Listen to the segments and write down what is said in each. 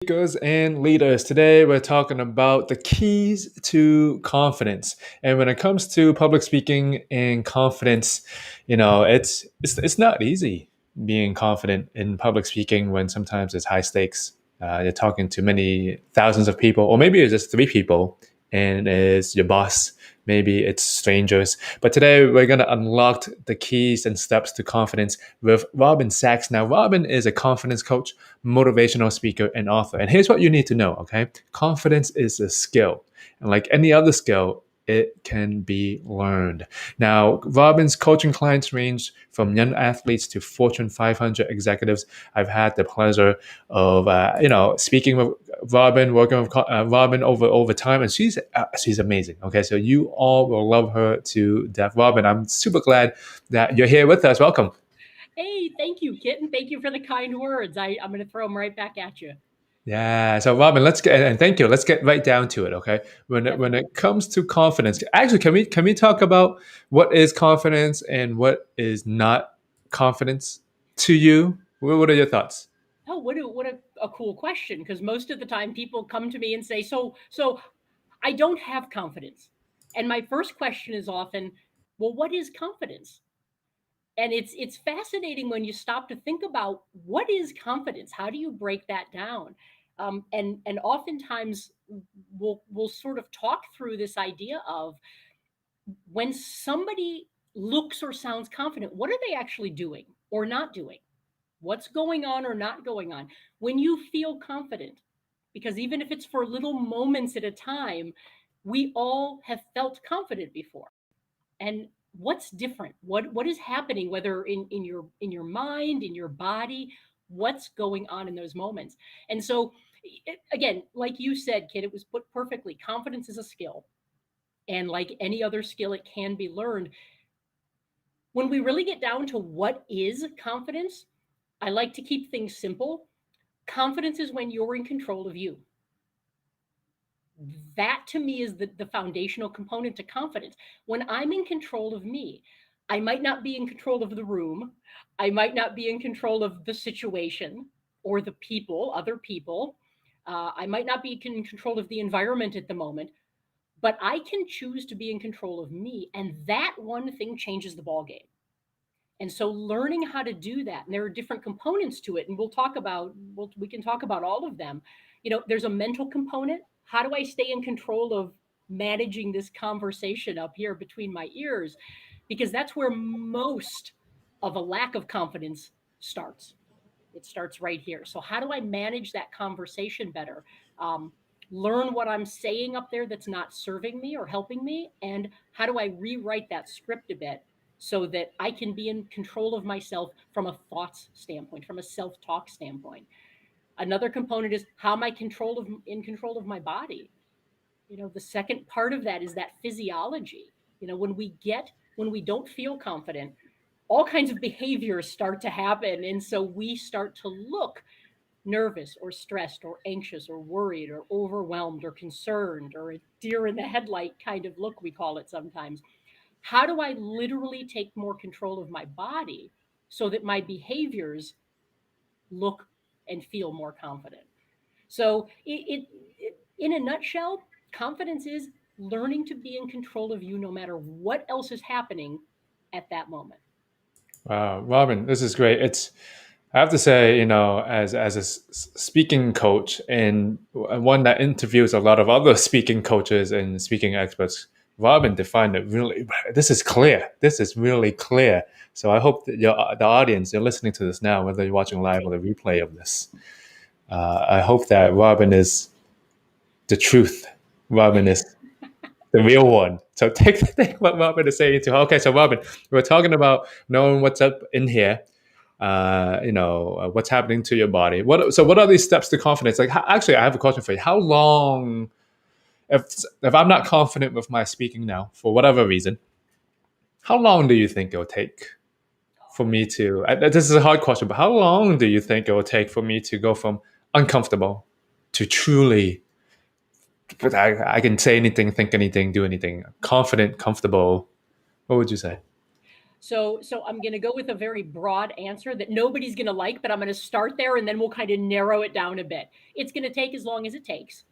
Speakers and leaders. Today we're talking about the keys to confidence. And when it comes to public speaking and confidence, it's not easy being confident in public speaking when sometimes it's high stakes. You're talking to many thousands of people, or maybe it's just three people, and it's your boss. Maybe it's strangers. But today we're going to unlock the keys and steps to confidence with Robin Sachs. Now, Robin is a confidence coach, motivational speaker, and author. And here's what you need to know, okay? Confidence is a skill. And like any other skill, it can be learned. Now, Robin's coaching clients range from young athletes to Fortune 500 executives. I've had the pleasure of, speaking with Robin, working with Robin over time, and she's amazing. Okay, so you all will love her to death. Robin, I'm super glad that you're here with us. Welcome. Hey, thank you, Kitten. Thank you for the kind words. I'm going to throw them right back at you. Yeah. So Robin, let's get and thank you. Let's get right down to it. Okay. When it comes to confidence, actually, can we talk about what is confidence and what is not confidence to you? What are your thoughts? Oh, what a cool question! Because most of the time, people come to me and say, "So I don't have confidence," and my first question is often, "Well, what is confidence?" And it's fascinating when you stop to think about what is confidence. How do you break that down? And oftentimes we'll sort of talk through this idea of when somebody looks or sounds confident, what are they actually doing or not doing? What's going on or not going on? When you feel confident, because even if it's for little moments at a time, we all have felt confident before. And what's different? What is happening, whether in your mind, in your body, what's going on in those moments? And so again, like you said, kid, it was put perfectly. Confidence is a skill. And like any other skill, it can be learned. When we really get down to what is confidence, I like to keep things simple. Confidence is when you're in control of you. That to me is the foundational component to confidence. When I'm in control of me, I might not be in control of the room. I might not be in control of the situation or the people, other people. I might not be in control of the environment at the moment, but I can choose to be in control of me. And that one thing changes the ball game. And so learning how to do that, and there are different components to it, and we can talk about all of them. There's a mental component. How do I stay in control of managing this conversation up here between my ears? Because that's where most of a lack of confidence starts. It starts right here. So how do I manage that conversation better? Um, Learn what I'm saying up there that's not serving me or helping me, and how do I rewrite that script a bit so that I can be in control of myself from a thoughts standpoint, from a self-talk standpoint. Another component is how am I in control of my body? The second part of that is that physiology. When we don't feel confident, all kinds of behaviors start to happen, and so we start to look nervous or stressed or anxious or worried or overwhelmed or concerned, or a deer in the headlight kind of look, we call it sometimes. How do I literally take more control of my body so that my behaviors look and feel more confident? So, in a nutshell, confidence is learning to be in control of you no matter what else is happening at that moment. Wow, Robin, this is great. I have to say, as a speaking coach and one that interviews a lot of other speaking coaches and speaking experts, Robin defined it really. This is clear. This is really clear. So I hope that the audience, you're listening to this now, whether you're watching live or the replay of this. I hope that Robin is the truth. Robin is the real one. So take what Robin is saying to her. Okay, so Robin, we're talking about knowing what's up in here. What's happening to your body. What are these steps to confidence? Like, actually, I have a question for you. How long, if I'm not confident with my speaking now for whatever reason, how long do you think it'll take for me to? This is a hard question, but how long do you think it will take for me to go from uncomfortable to truly? But I can say anything, think anything, do anything. Confident, comfortable. What would you say? So I'm going to go with a very broad answer that nobody's going to like, but I'm going to start there and then we'll kind of narrow it down a bit. It's going to take as long as it takes,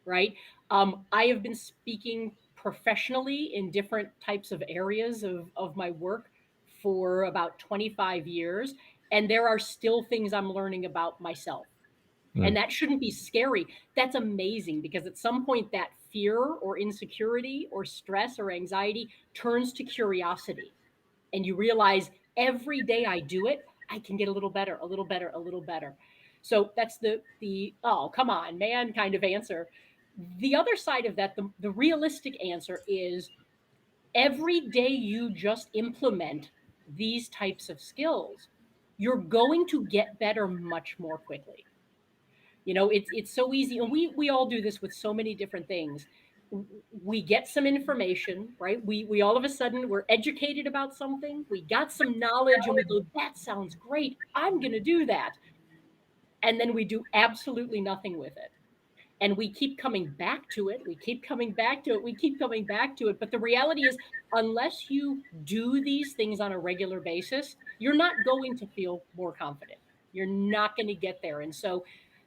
right? I have been speaking professionally in different types of areas of my work for about 25 years, and there are still things I'm learning about myself. And Mm. that shouldn't be scary. That's amazing because at some point that fear or insecurity or stress or anxiety turns to curiosity. And you realize every day I do it, I can get a little better, a little better, a little better. So that's the oh, come on, man kind of answer. The other side of that, the realistic answer is every day you just implement these types of skills, you're going to get better much more quickly. It's so easy, and we all do this with so many different things. We get some information, right? We all of a sudden we're educated about something. We got some knowledge, and we go, "That sounds great. I'm going to do that." And then we do absolutely nothing with it. And we keep coming back to it. We keep coming back to it. We keep coming back to it. But the reality is, unless you do these things on a regular basis, you're not going to feel more confident. You're not going to get there. And so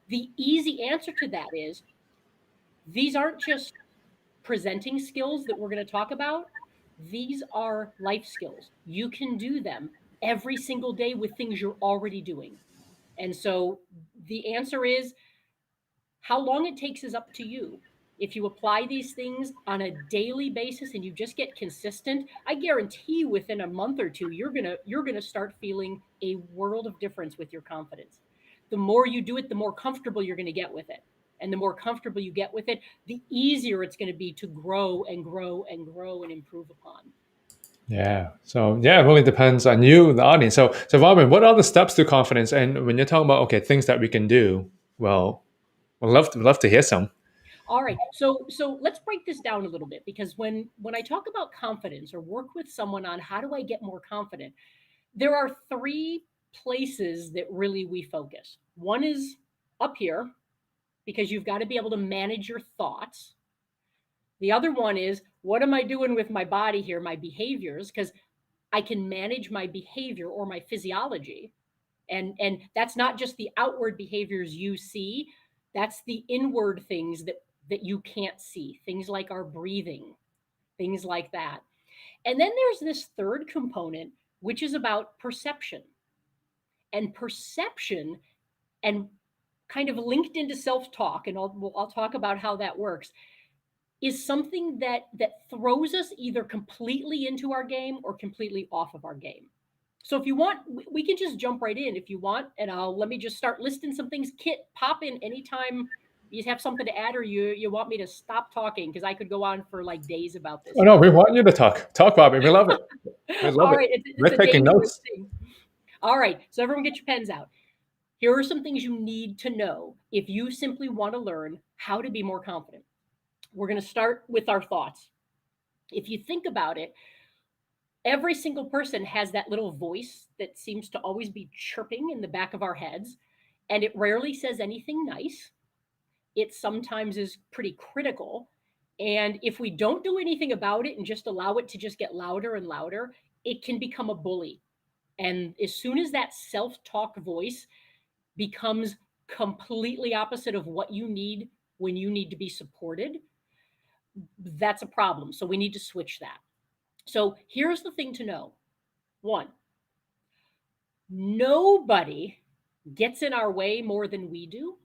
the easy answer to that is these aren't just presenting skills that we're going to talk about. These are life skills. You can do them every single day with things you're already doing. And so the answer is how long it takes is up to you. If you apply these things on a daily basis and you just get consistent, I guarantee you within a month or two you're going to start feeling a world of difference with your confidence. The more you do it, the more comfortable you're going to get with it. And the more comfortable you get with it, the easier it's going to be to grow and grow and grow and improve upon. Yeah. So yeah, it really depends on you, the audience. So Robin, what are the steps to confidence? And when you're talking about okay, things that we can do, well, we'd love to hear some. All right. So let's break this down a little bit because when I talk about confidence or work with someone on how do I get more confident, there are three places that really we focus. One is up here because you've got to be able to manage your thoughts. The other one is what am I doing with my body here, my behaviors, because I can manage my behavior or my physiology. And that's not just the outward behaviors you see, that's the inward things that you can't see. Things like our breathing, things like that. And then there's this third component which is about perception. And perception and kind of linked into self-talk and I'll talk about how that works is something that throws us either completely into our game or completely off of our game. So if you want, we can just jump right in if you want, and I'll let me just start listing some things. Kit, pop in anytime you have something to add, or you want me to stop talking because I could go on for like days about this Oh no, stuff. we want you to talk. Talk, Robin. We love it. We love All it. right, it's We're a taking dangerous notes. thing. All right, so everyone get your pens out. Here are some things you need to know if you simply want to learn how to be more confident. We're going to start with our thoughts. If you think about it, every single person has that little voice that seems to always be chirping in the back of our heads, and it rarely says anything nice. It sometimes is pretty critical. And if we don't do anything about it and just allow it to just get louder and louder, it can become a bully. And as soon as that self talk voice becomes completely opposite of what you need when you need to be supported, that's a problem. So we need to switch that. So here's the thing to know: one, nobody gets in our way more than we do.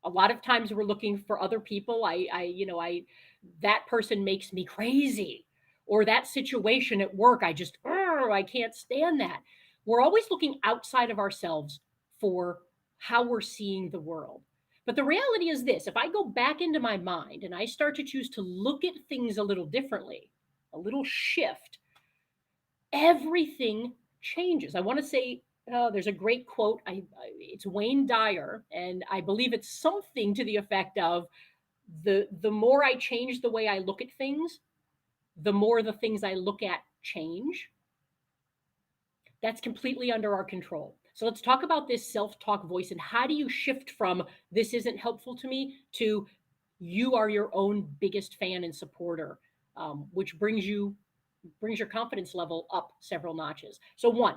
A lot of times we're looking for other people. That person makes me crazy, or that situation at work, I can't stand that. We're always looking outside of ourselves for how we're seeing the world. But the reality is this: if I go back into my mind and I start to choose to look at things a little differently, a little shift, everything changes. I want to say there's a great quote. It's Wayne Dyer, and I believe it's something to the effect of the more I change the way I look at things, the more the things I look at change. That's completely under our control. So let's talk about this self-talk voice and how do you shift from this isn't helpful to me to you are your own biggest fan and supporter, which brings you brings your confidence level up several notches. So, one,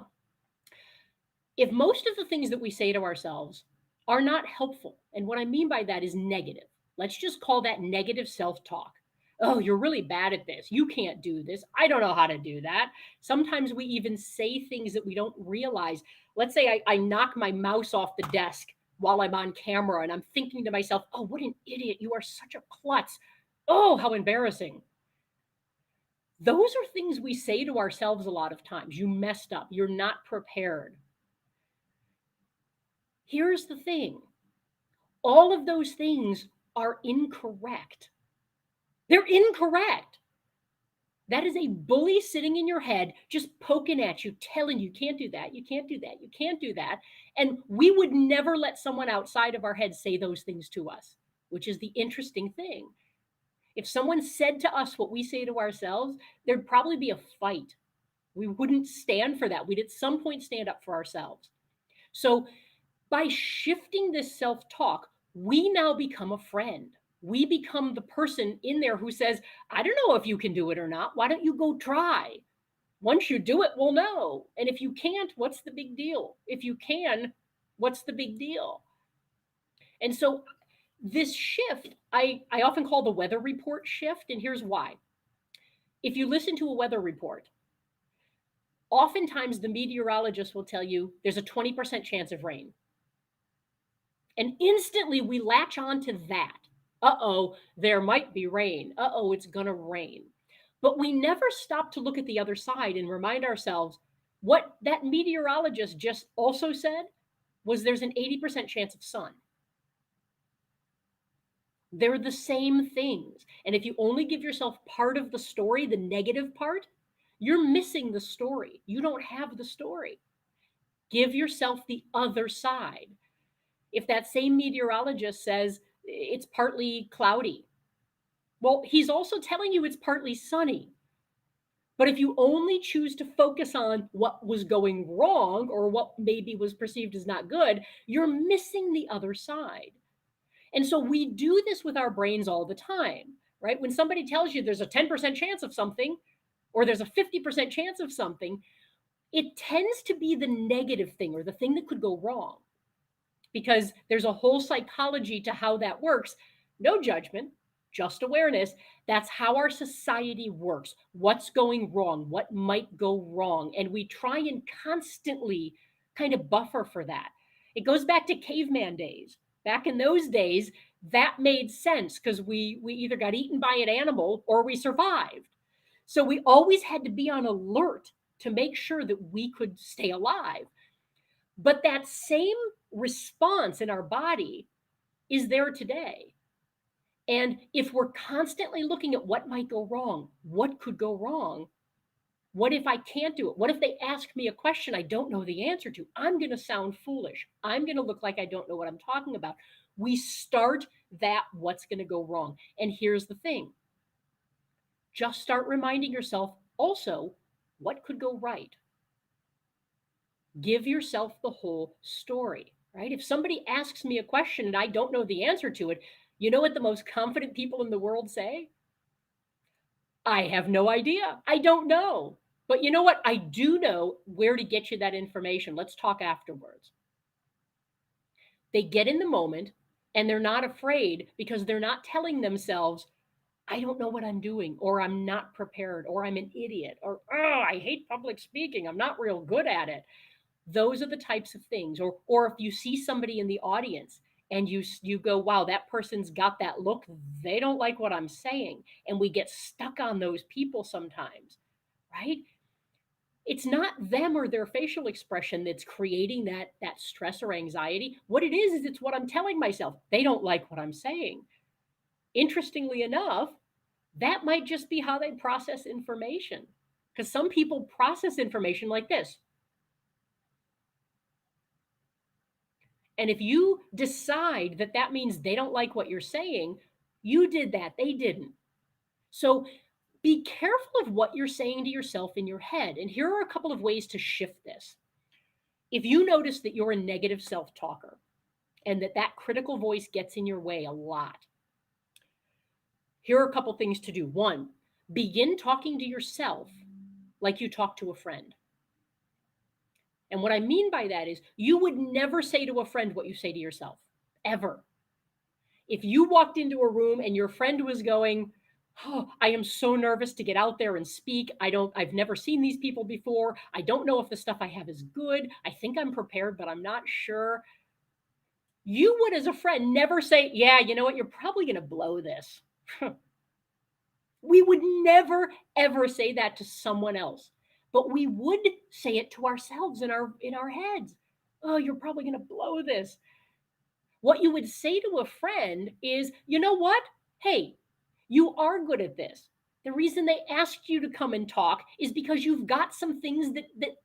if most of the things that we say to ourselves are not helpful, and what I mean by that is negative, let's just call that negative self talk. Oh, you're really bad at this. You can't do this. I don't know how to do that. Sometimes we even say things that we don't realize. Let's say I knock my mouse off the desk while I'm on camera and I'm thinking to myself, oh, what an idiot. You are such a klutz. Oh, how embarrassing. Those are things we say to ourselves a lot of times. You messed up. You're not prepared. Here's the thing, all of those things are incorrect. They're incorrect. That is a bully sitting in your head, just poking at you, telling you can't do that, you can't do that, you can't do that. And we would never let someone outside of our head say those things to us, which is the interesting thing. If someone said to us what we say to ourselves, there'd probably be a fight. We wouldn't stand for that. We'd at some point stand up for ourselves. So by shifting this self talk, we now become a friend. We become the person in there who says, I don't know if you can do it or not. Why don't you go try? Once you do it, we'll know. And if you can't, what's the big deal? If you can, what's the big deal? And so this shift, I often call the weather report shift. And here's why. If you listen to a weather report, oftentimes the meteorologist will tell you there's a 20% chance of rain. And instantly we latch on to that. Uh-oh, there might be rain. Uh-oh, it's going to rain. But we never stop to look at the other side and remind ourselves what that meteorologist just also said was there's an 80% chance of sun. They're the same things. And if you only give yourself part of the story, the negative part, you're missing the story. You don't have the story. Give yourself the other side. If that same meteorologist says it's partly cloudy, well, he's also telling you it's partly sunny. But if you only choose to focus on what was going wrong or what maybe was perceived as not good, you're missing the other side. And so we do this with our brains all the time, right? When somebody tells you there's a 10% chance of something or there's a 50% chance of something, it tends to be the negative thing or the thing that could go wrong, because there's a whole psychology to how that works. No judgment, just awareness. That's how our society works. What's going wrong? What might go wrong? And we try and constantly kind of buffer for that. It goes back to caveman days. Back in those days, that made sense because we either got eaten by an animal or we survived. So we always had to be on alert to make sure that we could stay alive. But that same response in our body is there today. And if we're constantly looking at what might go wrong, what could go wrong, what if I can't do it? What if they ask me a question I don't know the answer to? I'm going to sound foolish. I'm going to look like I don't know what I'm talking about. We start that what's going to go wrong. And here's the thing, just start reminding yourself also what could go right. Give yourself the whole story, right? If somebody asks me a question and I don't know the answer to it, you know what the most confident people in the world say? I have no idea. I don't know. But you know what? I do know where to get you that information. Let's talk afterwards. They get in the moment and they're not afraid because they're not telling themselves, I don't know what I'm doing, or I'm not prepared, or I'm an idiot, or oh, I hate public speaking. I'm not real good at it. Those are the types of things. Or if you see somebody in the audience and you go, wow, that person's got that look, they don't like what I'm saying, and we get stuck on those people sometimes, right? It's not them or their facial expression that's creating that stress or anxiety. What it is it's what I'm telling myself. They don't like what I'm saying. Interestingly enough, that might just be how they process information, because some people process information like this. And if you decide that that means they don't like what you're saying, you did that, they didn't. So be careful of what you're saying to yourself in your head. And here are a couple of ways to shift this. If you notice that you're a negative self talker and that critical voice gets in your way a lot, here are a couple things to do. One, begin talking to yourself like you talk to a friend. And what I mean by that is you would never say to a friend what you say to yourself, ever. If you walked into a room and your friend was going, "Oh, I am so nervous to get out there and speak. I've never seen these people before. I don't know if the stuff I have is good. I think I'm prepared, but I'm not sure." You would, as a friend, never say, "Yeah, you know what? You're probably going to blow this." We would never, ever say that to someone else, but we would say it to ourselves in our heads. "Oh, you're probably going to blow this." What you would say to a friend is, "You know what? Hey, you are good at this. The reason they asked you to come and talk is because you've got some things that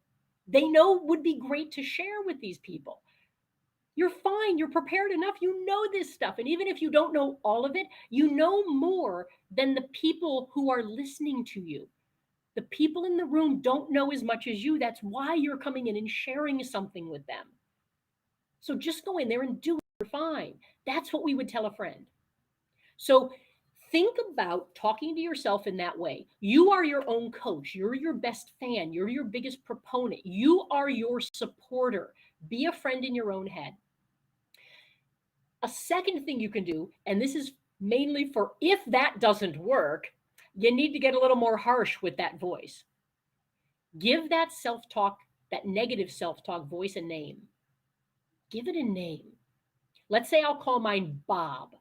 they know would be great to share with these people. You're fine. You're prepared enough. You know this stuff. And even if you don't know all of it, you know more than the people who are listening to you. The people in the room don't know as much as you. That's why you're coming in and sharing something with them. So just go in there and do it. You're fine." That's what we would tell a friend. So think about talking to yourself in that way. You are your own coach. You're your best fan. You're your biggest proponent. You are your supporter. Be a friend in your own head. A second thing you can do, and this is mainly for if that doesn't work, you need to get a little more harsh with that voice. Give that self talk, that negative self talk voice a name. Give it a name. Let's say I'll call mine Bob.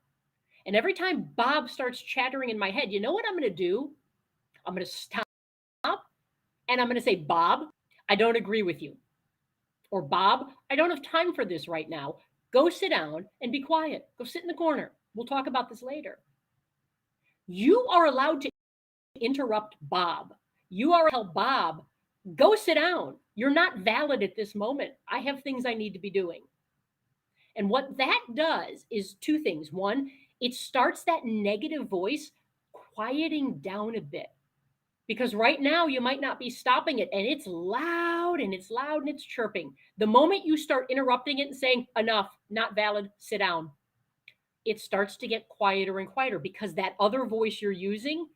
And every time Bob starts chattering in my head, you know what I'm going to do? I'm going to stop and I'm going to say, "Bob, I don't agree with you." Or, "Bob, I don't have time for this right now. Go sit down and be quiet. Go sit in the corner. We'll talk about this later." You are allowed to interrupt Bob. You are allowed to tell Bob, "Go sit down. You're not valid at this moment. I have things I need to be doing." And what that does is two things. One, it starts that negative voice quieting down a bit. Because right now you might not be stopping it and it's loud and it's loud and it's chirping. The moment you start interrupting it and saying, "Enough, not valid, sit down," it starts to get quieter and quieter because that other voice you're using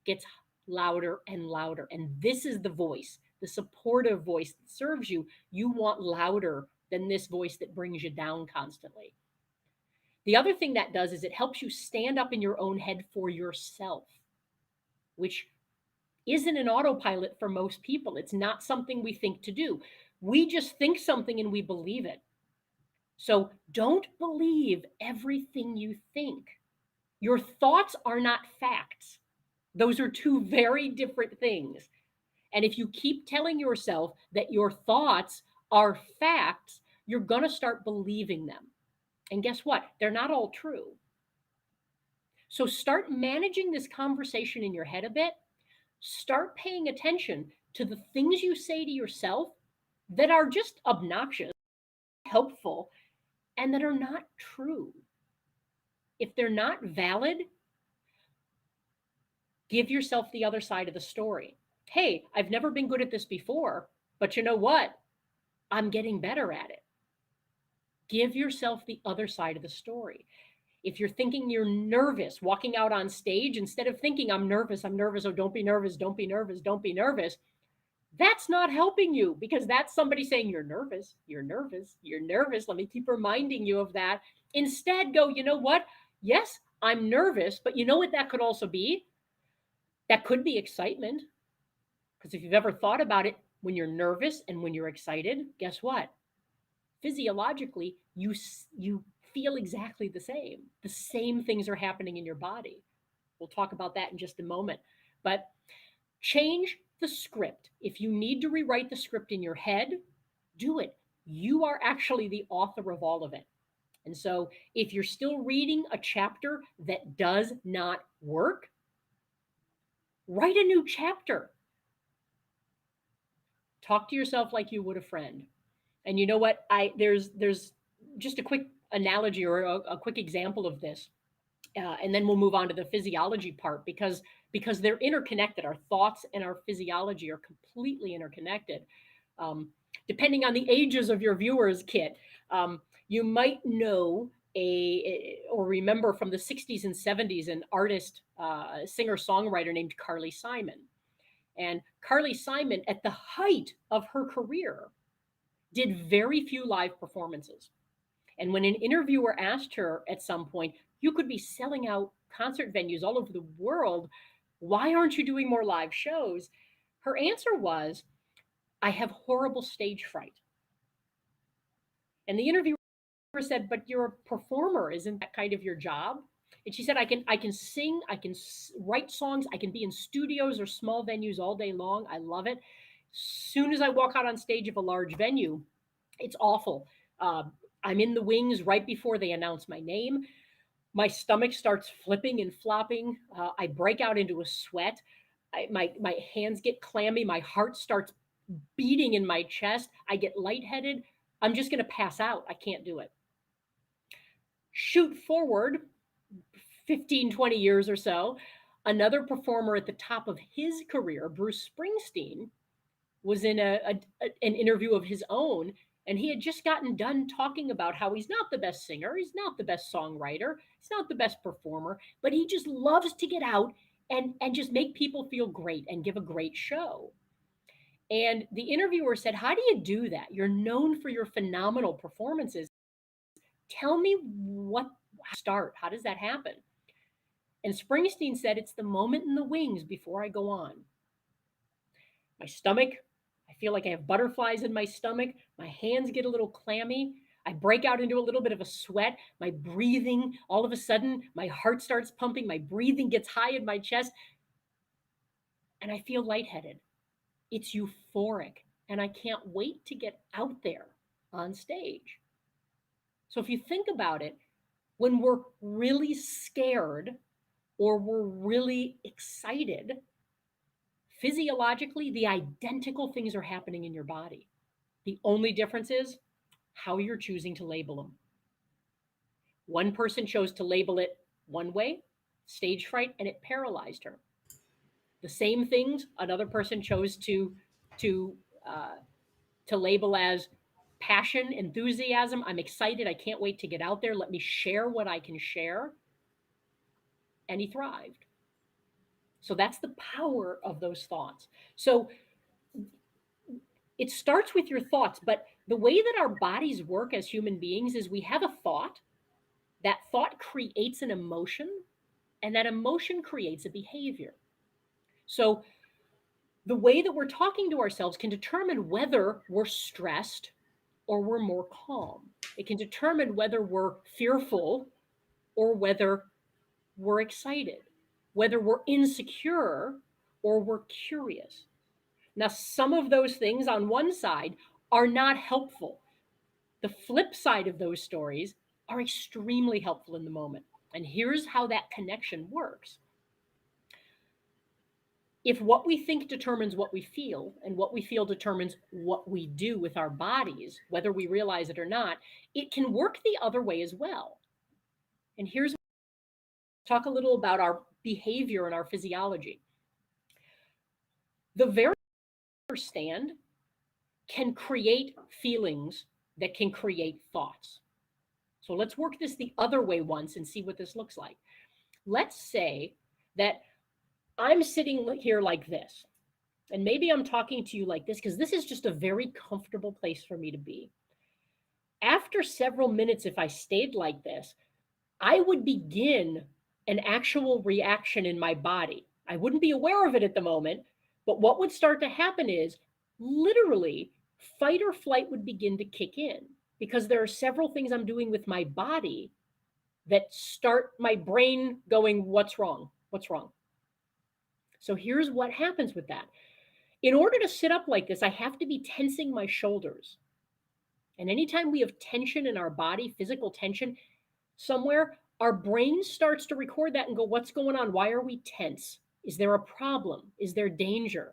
gets louder and louder. And this is the voice, the supportive voice that serves you. You want louder than this voice that brings you down constantly. The other thing that does is it helps you stand up in your own head for yourself, which isn't an autopilot for most people. It's not something we think to do. We just think something and we believe it. So don't believe everything you think. Your thoughts are not facts. Those are two very different things. And if you keep telling yourself that your thoughts are facts, you're going to start believing them. And guess what? They're not all true. So start managing this conversation in your head a bit. Start paying attention to the things you say to yourself that are just obnoxious, helpful, and that are not true. If they're not valid, give yourself the other side of the story. "Hey, I've never been good at this before, but you know what? I'm getting better at it." Give yourself the other side of the story. If you're thinking you're nervous walking out on stage, instead of thinking, I'm nervous, oh, don't be nervous, don't be nervous, don't be nervous, that's not helping you because that's somebody saying, "You're nervous, you're nervous, you're nervous. Let me keep reminding you of that." Instead, go, "You know what? Yes, I'm nervous, but you know what that could also be? That could be excitement." Because if you've ever thought about it, when you're nervous and when you're excited, guess what? Physiologically, you feel exactly the same. The same things are happening in your body. We'll talk about that in just a moment. But change the script. If you need to rewrite the script in your head, do it. You are actually the author of all of it. And so if you're still reading a chapter that does not work, write a new chapter. Talk to yourself like you would a friend. And you know what? There's just a quick analogy or a quick example of this, and then we'll move on to the physiology part because they're interconnected. Our thoughts and our physiology are completely interconnected. Depending on the ages of your viewers, Kit, you might know or remember from the 60s and 70s an artist, singer songwriter named Carly Simon. And Carly Simon, at the height of her career, did very few live performances. And when an interviewer asked her at some point, you could be selling out concert venues all over the world. Why aren't you doing more live shows? Her answer was, I have horrible stage fright. And the interviewer said, but you're a performer. Isn't that kind of your job? And she said, I can sing, write songs, I can be in studios or small venues all day long. I love it. Soon as I walk out on stage of a large venue, it's awful. Uh, I'm in the wings right before they announce my name. My stomach starts flipping and flopping. I break out into a sweat. My hands get clammy. My heart starts beating in my chest. I get lightheaded. I'm just going to pass out. I can't do it. Shoot forward 15, 20 years or so, another performer at the top of his career, Bruce Springsteen, was in an interview of his own, and he had just gotten done talking about how he's not the best singer, he's not the best songwriter, he's not the best performer, but he just loves to get out and just make people feel great and give a great show. And the interviewer said, how do you do that? You're known for your phenomenal performances. Tell me what start. How does that happen? And Springsteen said, it's the moment in the wings before I go on. My stomach, I feel like I have butterflies in my stomach. My hands get a little clammy. I break out into a little bit of a sweat. My breathing, all of a sudden, my heart starts pumping. My breathing gets high in my chest. And I feel lightheaded. It's euphoric. And I can't wait to get out there on stage. So if you think about it, when we're really scared or we're really excited, physiologically, the identical things are happening in your body. The only difference is how you're choosing to label them. One person chose to label it one way, stage fright, and it paralyzed her. The same things another person chose to uh, to label as passion, enthusiasm. I'm excited. I can't wait to get out there. Let me share what I can share. And he thrived. So that's the power of those thoughts. So it starts with your thoughts, but the way that our bodies work as human beings is we have a thought, that thought creates an emotion, and that emotion creates a behavior. So the way that we're talking to ourselves can determine whether we're stressed or we're more calm. It can determine whether we're fearful or whether we're excited, whether we're insecure or we're curious. Now, some of those things on one side are not helpful. The flip side of those stories are extremely helpful in the moment. And here's how that connection works. If what we think determines what we feel, and what we feel determines what we do with our bodies, whether we realize it or not, it can work the other way as well. And here's talk a little about our behavior and our physiology. The very understand can create feelings that can create thoughts. So let's work this the other way once and see what this looks like. Let's say that I'm sitting here like this, and maybe I'm talking to you like this because this is just a very comfortable place for me to be. After several minutes, if I stayed like this, I would begin an actual reaction in my body. I wouldn't be aware of it at the moment, but what would start to happen is literally fight or flight would begin to kick in because there are several things I'm doing with my body that start my brain going, what's wrong? What's wrong? So here's what happens with that. In order to sit up like this, I have to be tensing my shoulders. And anytime we have tension in our body, physical tension somewhere, our brain starts to record that and go, what's going on? Why are we tense? Is there a problem? Is there danger?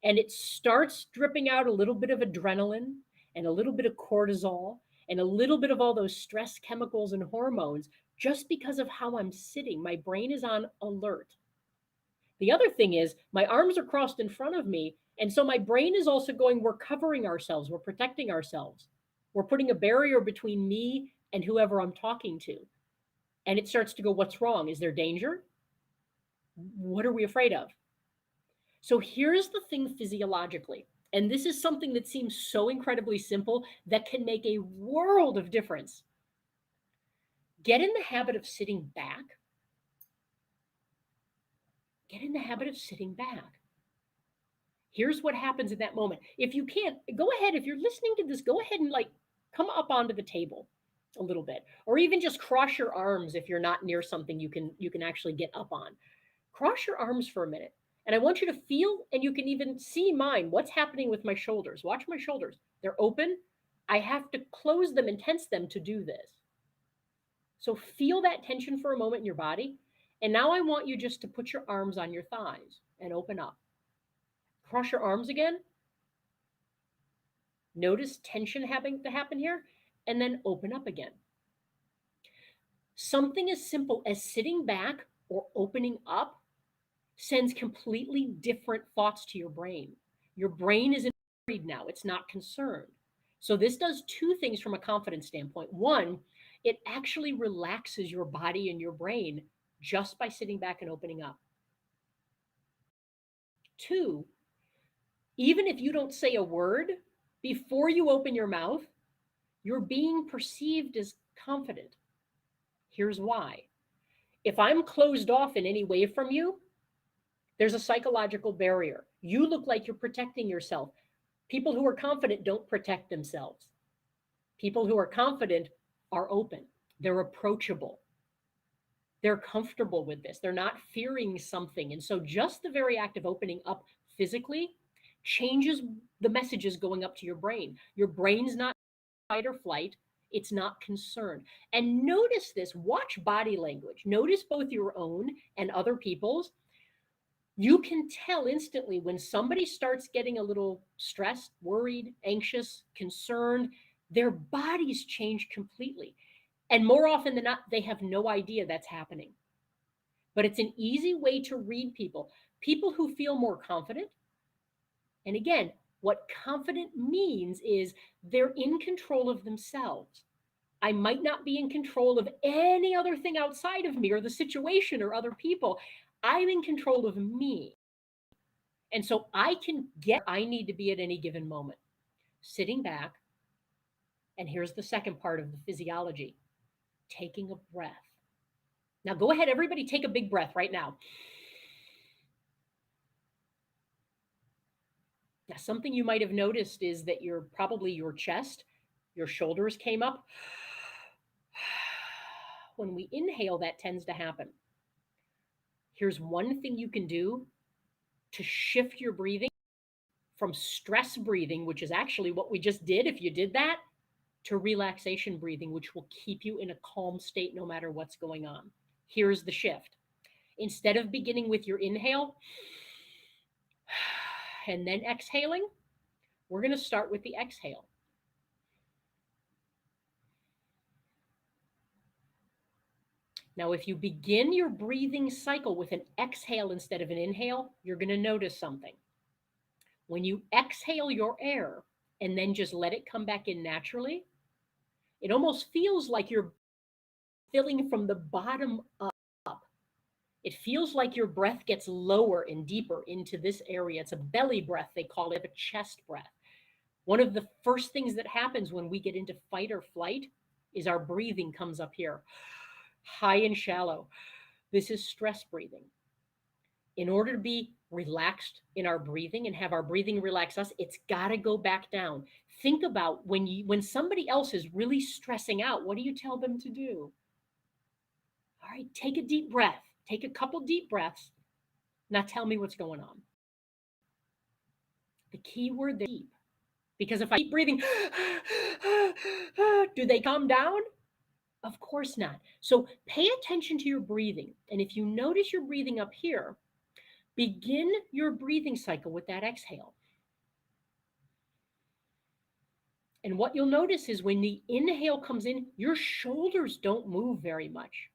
And it starts dripping out a little bit of adrenaline and a little bit of cortisol and a little bit of all those stress chemicals and hormones just because of how I'm sitting. My brain is on alert. The other thing is my arms are crossed in front of me. And so my brain is also going, we're covering ourselves. We're protecting ourselves. We're putting a barrier between me and whoever I'm talking to. And it starts to go, what's wrong? Is there danger? What are we afraid of? So here's the thing physiologically, and this is something that seems so incredibly simple that can make a world of difference. Get in the habit of sitting back. Get in the habit of sitting back. Here's what happens in that moment. If you can't, go ahead. If you're listening to this, go ahead and like come up onto the table a little bit, or even just cross your arms if you're not near something you can actually get up on. Cross your arms for a minute. And I want you to feel, and you can even see mine, what's happening with my shoulders. Watch my shoulders. They're open. I have to close them and tense them to do this. So feel that tension for a moment in your body. And now I want you just to put your arms on your thighs and open up. Cross your arms again. Notice tension having to happen here, and then open up again. Something as simple as sitting back or opening up sends completely different thoughts to your brain. Your brain isn't worried now, it's not concerned. So, this does two things from a confidence standpoint. One, it actually relaxes your body and your brain just by sitting back and opening up. Two, even if you don't say a word, before you open your mouth, you're being perceived as confident. Here's why. If I'm closed off in any way from you, there's a psychological barrier. You look like you're protecting yourself. People who are confident don't protect themselves. People who are confident are open, they're approachable, they're comfortable with this, they're not fearing something. And so, just the very act of opening up physically changes the messages going up to your brain. Your brain's not fight or flight, it's not concerned. And notice this, watch body language, notice both your own and other people's. You can tell instantly when somebody starts getting a little stressed, worried, anxious, concerned, their bodies change completely. And more often than not, they have no idea that's happening. But it's an easy way to read people. People who feel more confident. And again, what confident means is they're in control of themselves. I might not be in control of any other thing outside of me or the situation or other people. I'm in control of me. And so I can get where I need to be at any given moment. Sitting back, and here's the second part of the physiology, taking a breath. Now go ahead, everybody, take a big breath right now. Now, something you might have noticed is that your chest, your shoulders came up. When we inhale, that tends to happen. Here's one thing you can do to shift your breathing from stress breathing, which is actually what we just did, if you did that, to relaxation breathing, which will keep you in a calm state no matter what's going on. Here's the shift. Instead of beginning with your inhale and then exhaling, we're going to start with the exhale. Now, if you begin your breathing cycle with an exhale instead of an inhale, you're going to notice something. When you exhale your air and then just let it come back in naturally, it almost feels like you're filling from the bottom up. It feels like your breath gets lower and deeper into this area. It's a belly breath, they call it, a chest breath. One of the first things that happens when we get into fight or flight is our breathing comes up here, high and shallow. This is stress breathing. In order to be relaxed in our breathing and have our breathing relax us, it's got to go back down. Think about when somebody else is really stressing out, what do you tell them to do? All right, take a deep breath. Take a couple deep breaths. Now tell me what's going on. The key word there is deep. Because if I keep breathing, do they calm down? Of course not. So pay attention to your breathing. And if you notice you're breathing up here, begin your breathing cycle with that exhale. And what you'll notice is when the inhale comes in, your shoulders don't move very much.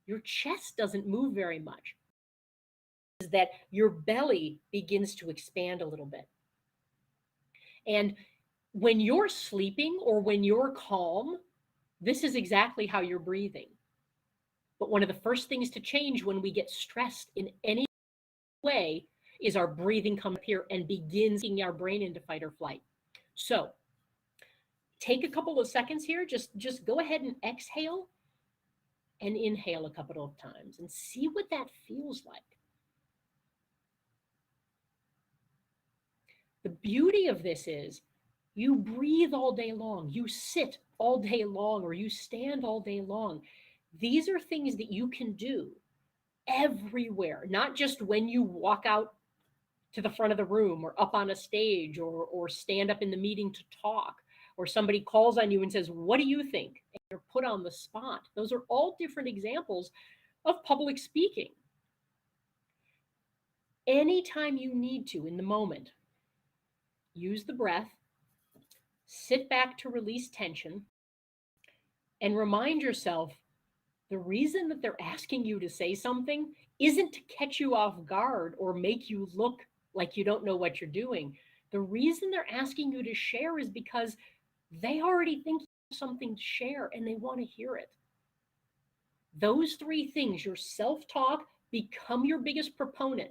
Your chest doesn't move very much. Is that your belly begins to expand a little bit. And when you're sleeping or when you're calm, this is exactly how you're breathing. But one of the first things to change when we get stressed in any way is our breathing comes up here and begins kicking our brain into fight or flight. So take a couple of seconds here, just go ahead and exhale and inhale a couple of times and see what that feels like. The beauty of this is you breathe all day long, you sit all day long, or you stand all day long. These are things that you can do everywhere, not just when you walk out to the front of the room or up on a stage or stand up in the meeting to talk, or somebody calls on you and says, "What do you think?" And you're put on the spot. Those are all different examples of public speaking. Anytime you need to in the moment, use the breath, sit back to release tension, and remind yourself the reason that they're asking you to say something isn't to catch you off guard or make you look like you don't know what you're doing. The reason they're asking you to share is because they already think you have something to share and they want to hear it. Those three things, your self talk, become your biggest proponent.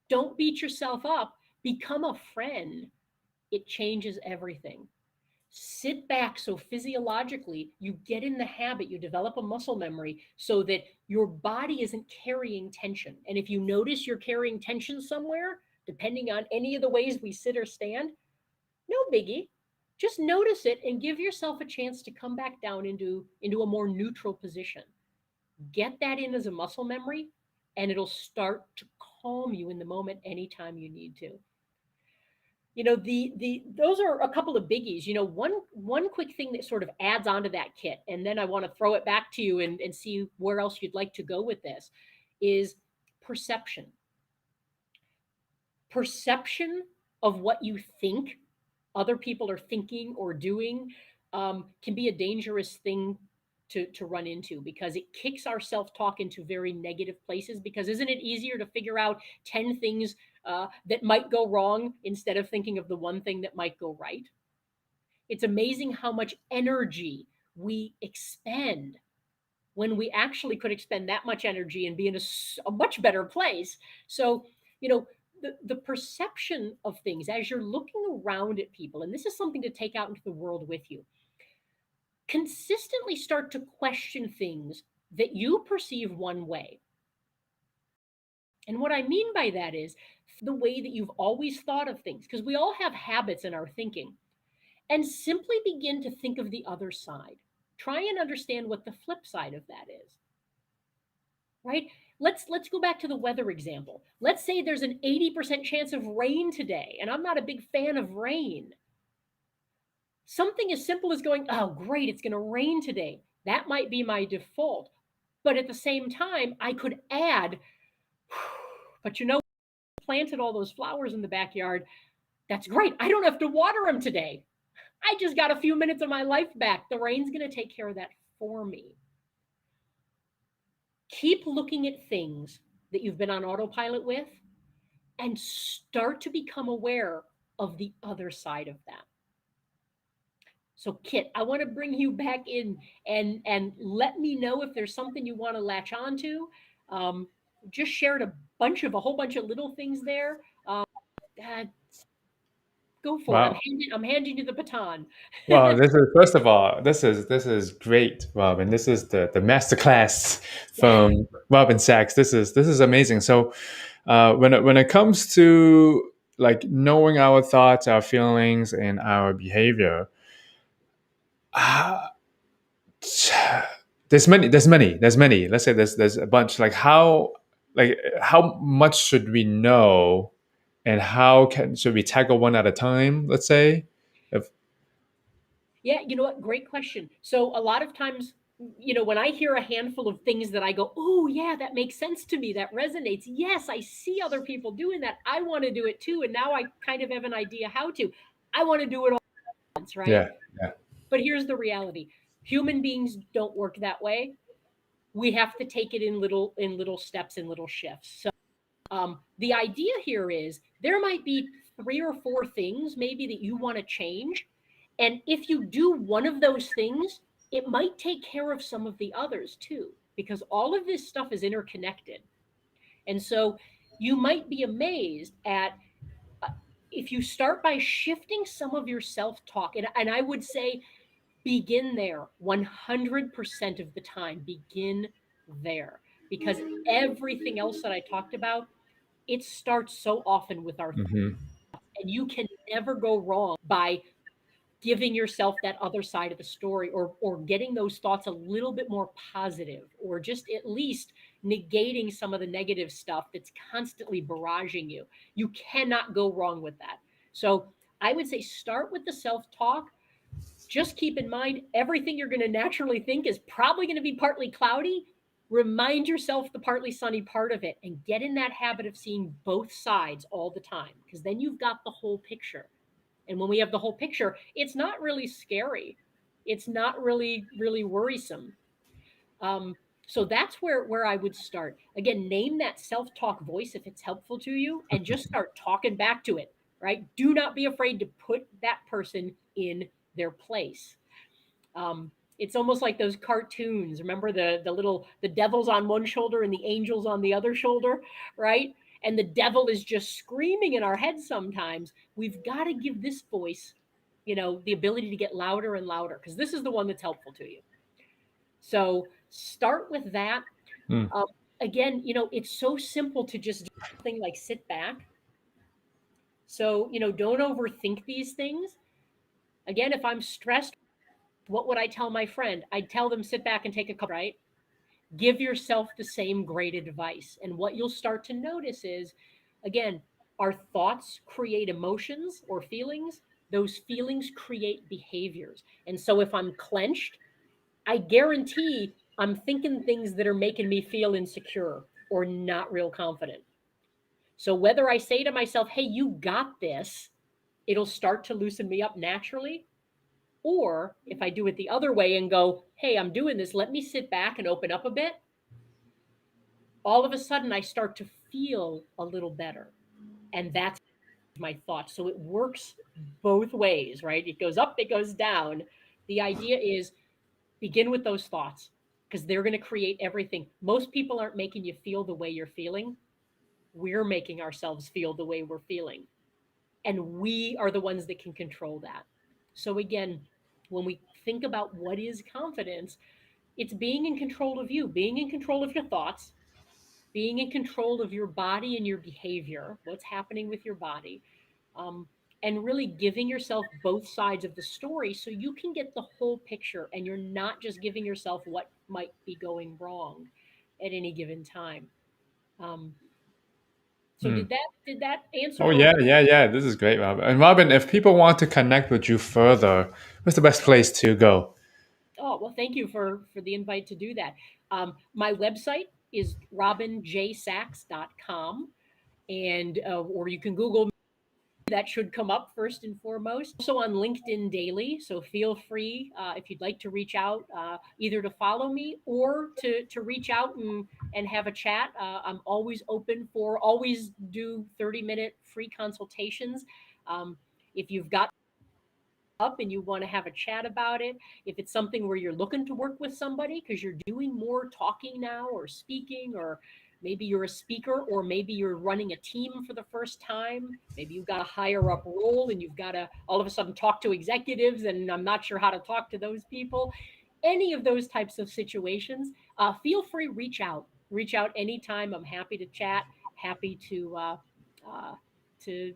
Don't beat yourself up, become a friend. It changes everything. Sit back so physiologically you get in the habit, you develop a muscle memory so that your body isn't carrying tension. And if you notice you're carrying tension somewhere, depending on any of the ways we sit or stand, no biggie. Just notice it and give yourself a chance to come back down into a more neutral position. Get that in as a muscle memory, and it'll start to calm you in the moment anytime you need to. The those are a couple of biggies. One quick thing that sort of adds onto that kit, and then I want to throw it back to you and see where else you'd like to go with this, is perception. Perception of what you think other people are thinking or doing can be a dangerous thing to run into, because it kicks our self-talk into very negative places. Because isn't it easier to figure out 10 things that might go wrong instead of thinking of the one thing that might go right? It's amazing how much energy we expend when we actually could expend that much energy and be in a much better place. So, the perception of things as you're looking around at people, and this is something to take out into the world with you, consistently start to question things that you perceive one way. And what I mean by that is the way that you've always thought of things, because we all have habits in our thinking, and simply begin to think of the other side. Try and understand what the flip side of that is. Right? Let's go back to the weather example. Let's say there's an 80% chance of rain today, and I'm not a big fan of rain. Something as simple as going, "Oh, great, it's going to rain today." That might be my default. But at the same time, I could add, "But planted all those flowers in the backyard. That's great. I don't have to water them today. I just got a few minutes of my life back. The rain's going to take care of that for me." Keep looking at things that you've been on autopilot with and start to become aware of the other side of that. So, Kit, I want to bring you back in and let me know if there's something you want to latch onto. Um, just shared a whole bunch of little things there. Uh, go for it. Wow. I'm handing you the baton. Well, this is first of all, this is great, Rob, and this is the masterclass from Robin Sachs. This is amazing. So, when it comes to like knowing our thoughts, our feelings, and our behavior, uh, there's many. Let's say there's a bunch. How much should we know, and how can should we tackle one at a time? Let's say, if Yeah, you know what? Great question. So a lot of times, when I hear a handful of things that I go, "Oh, yeah, that makes sense to me. That resonates. Yes, I see other people doing that. I want to do it too." And now I kind of have an idea how to. I want to do it all at once, right? yeah, yeah, But here's the reality. Human beings don't work that way. We have to take it in little steps, in little shifts. So the idea here is there might be 3 or 4 things maybe that you want to change. And if you do one of those things, it might take care of some of the others too, because all of this stuff is interconnected. And so You might be amazed at uh, if you start by shifting some of your self talk, and I would say begin there 100% of the time, begin there. Because everything else that I talked about, it starts so often with our thoughts, Hmm. and you can never go wrong by giving yourself that other side of the story, or getting those thoughts a little bit more positive, or just at least negating some of the negative stuff that's constantly barraging you. You cannot go wrong with that. So I would say start with the self-talk. Just keep in mind everything you're going to naturally think is probably going to be partly cloudy. Remind yourself the partly sunny part of it, and get in that habit of seeing both sides all the time, because then you've got the whole picture. And when we have the whole picture, it's not really scary. It's not really worrisome. Um, so that's where I would start. Again, name that self-talk voice if it's helpful to you, and just start talking back to it, right? Do not be afraid to put that person in their place. It's almost like those cartoons. Remember the devil's on one shoulder and the angels on the other shoulder, right? And the devil is just screaming in our heads sometimes. We've got to give this voice, the ability to get louder and louder, because this is the one that's helpful to you. So start with that. Mm. Um, Again, it's so simple to just do something like sit back. So, don't overthink these things. Again, if I'm stressed, what would I tell my friend? I'd tell them sit back and take a cup, right? Give yourself the same great advice. And what you'll start to notice is, again, our thoughts create emotions or feelings. Those feelings create behaviors. And so if I'm clenched, I guarantee I'm thinking things that are making me feel insecure or not real confident. So whether I say to myself, hey, you got this, it'll start to loosen me up naturally. Or if I do it the other way and go, hey, I'm doing this, let me sit back and open up a bit, all of a sudden I start to feel a little better. And that's my thought. So it works both ways, right? It goes up, it goes down. The idea is begin with those thoughts, because they're going to create everything. Most people aren't making you feel the way you're feeling. We're making ourselves feel the way we're feeling. And we are the ones that can control that. So again, when we think about what is confidence, it's being in control of you, being in control of your thoughts, being in control of your body and your behavior, what's happening with your body, um, and really giving yourself both sides of the story so you can get the whole picture, and you're not just giving yourself what might be going wrong at any given time. Um, so Mm. did that answer Oh or yeah, yeah, yeah. This is great, Robin. And Robin, if people want to connect with you further, what's the best place to go? Oh, well, thank you for the invite to do that. My website is robinjsachs.com, and or you can Google. That should come up first and foremost. Also on LinkedIn daily, so feel free if you'd like to reach out, either to follow me or to reach out and have a chat. I'm always open for, always do 30-minute free consultations. If you've got up and you want to have a chat about it, if it's something where you're looking to work with somebody because you're doing more talking now or speaking, or maybe you're a speaker, or maybe you're running a team for the first time, maybe you've got a higher up role and you've got to all of a sudden talk to executives and I'm not sure how to talk to those people. Any of those types of situations, feel free, reach out anytime. I'm happy to chat, happy uh, to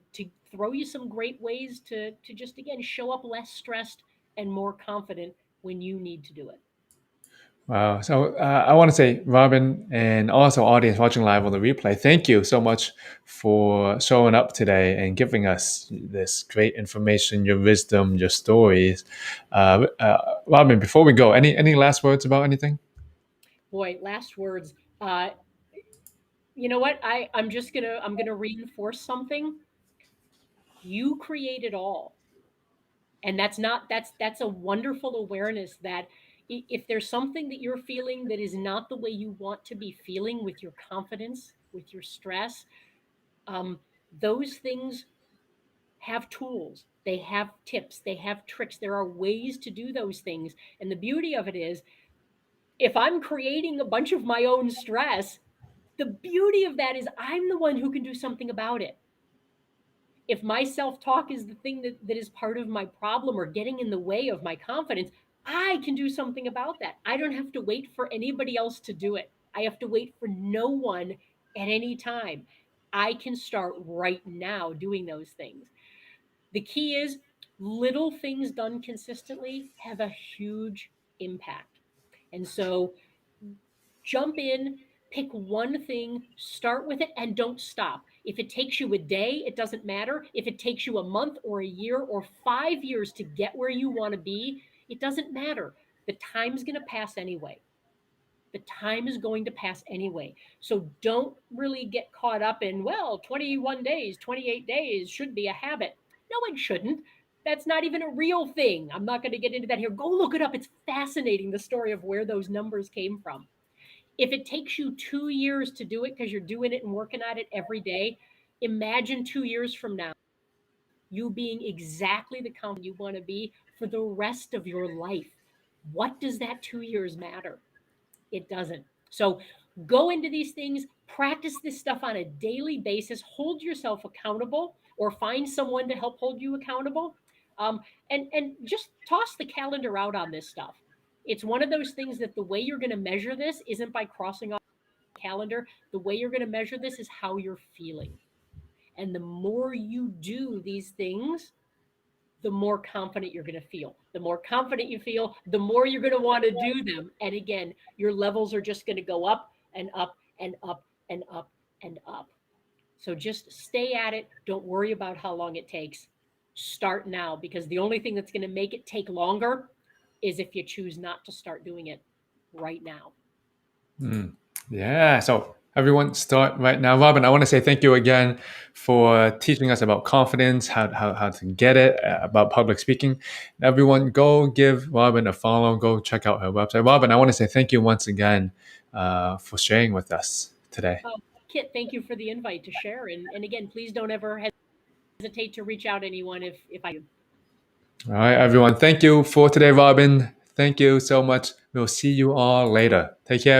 throw you some great ways to just again show up less stressed and more confident when you need to do it. Wow. So I want to say, Robin, and also audience watching live on the replay, thank you so much for showing up today and giving us this great information, your wisdom, your stories. Robin, before we go, any last words about anything? Boy, last words. You know what? I'm gonna reinforce something. You create it all. And that's a wonderful awareness that if there's something that you're feeling that is not the way you want to be feeling with your confidence, with your stress, um, those things have tools, they have tips, they have tricks, there are ways to do those things. And the beauty of it is, if I'm creating a bunch of my own stress, The beauty of that is I'm the one who can do something about it. If my self-talk is the thing that is part of my problem or getting in the way of my confidence, I can do something about that. I don't have to wait for anybody else to do it. I have to wait for no one at any time. I can start right now doing those things. The key is little things done consistently have a huge impact. And so jump in, pick one thing, start with it, and don't stop. If it takes you a day, it doesn't matter. If it takes you a month or a year or 5 years to get where you want to be, it doesn't matter. The time's going to pass anyway. The time is going to pass anyway. So don't really get caught up in, well, 21 days, 28 days should be a habit. No, it shouldn't. That's not even a real thing. I'm not going to get into that here. Go look it up. It's fascinating, the story of where those numbers came from. If it takes you 2 years to do it because you're doing it and working at it every day, imagine 2 years from now, you being exactly the confident you want to be for the rest of your life. What does that 2 years matter? It doesn't. So go into these things, practice this stuff on a daily basis, hold yourself accountable or find someone to help hold you accountable. And just toss the calendar out on this stuff. It's one of those things that the way you're going to measure this isn't by crossing off the calendar. The way you're going to measure this is how you're feeling. And the more you do these things, the more confident you're going to feel. The more confident you feel, the more you're going to want to do them. And again, your levels are just going to go up and up and up and up and up. So just stay at it. Don't worry about how long it takes. Start now, because the only thing that's going to make it take longer is if you choose not to start doing it right now. Yeah. So everyone start right now. Robin, I want to say thank you again for teaching us about confidence, how to get it, about public speaking. Everyone go give Robin a follow. Go check out her website. Robin, I want to say thank you once again for sharing with us today. Kit, thank you for the invite to share. And again, please don't ever hesitate to reach out to anyone if I do. All right, everyone. Thank you for today, Robin. Thank you so much. We'll see you all later. Take care.